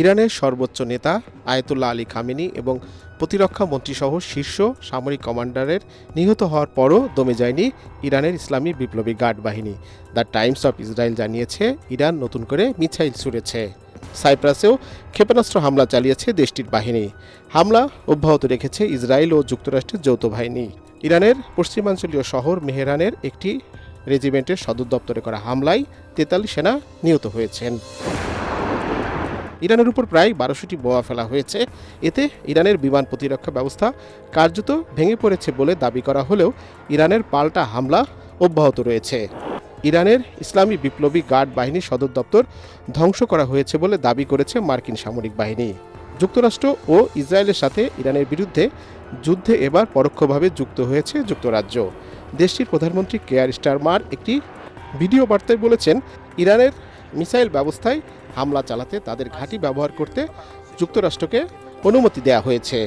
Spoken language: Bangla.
ইরানের সর্বোচ্চ নেতা আয়াতুল্লাহ আলী খামেনি এবং প্রতিরক্ষা মন্ত্রীসহ শীর্ষ সামরিক কমান্ডারের নিহত হওয়ার পরও দমে যায়নি ইরানের ইসলামী বিপ্লবী গার্ড বাহিনী। দ্য টাইমস অফ ইসরায়েল জানিয়েছে, ইরান নতুন করে মিসাইল ছুড়েছে। সাইপ্রাসেও ক্ষেপণাস্ত্র হামলা চালিয়েছে দেশটির বাহিনী। হামলা অব্যাহত রেখেছে ইসরায়েল ও যুক্তরাষ্ট্রের যৌথ বাহিনী। ইরানের পশ্চিমাঞ্চলীয় শহর মেহরানের একটি রেজিমেন্টের সদর দপ্তরে করা হামলায় 43 সেনা নিহত হয়েছেন। ইরানের উপর প্রায় 1200টি বোমা ফেলা হয়েছে। এতে ইরানের বিমান প্রতিরক্ষা ব্যবস্থা কার্যত ভেঙে পড়েছে বলে দাবি করা হলেও ইরানের পাল্টা হামলা অব্যাহত রয়েছে। ইরানের ইসলামী বিপ্লবী গার্ড বাহিনীর সদর দপ্তর ধ্বংস করা হয়েছে বলে দাবি করেছে মার্কিন সামরিক বাহিনী। যুক্তরাষ্ট্র ও ইসরায়েলের সাথে ইরানের বিরুদ্ধে যুদ্ধে এবার পরোক্ষভাবে যুক্ত হয়েছে যুক্তরাজ্য। দেশটির প্রধানমন্ত্রী কেয়ার স্টারমার একটি ভিডিও বার্তায় বলেছেন, ইরানের মিসাইল ব্যবস্থায় হামলা চালাতে তাদের ঘাঁটি ব্যবহার করতে যুক্তরাষ্ট্রকে অনুমতি দেওয়া হয়েছে।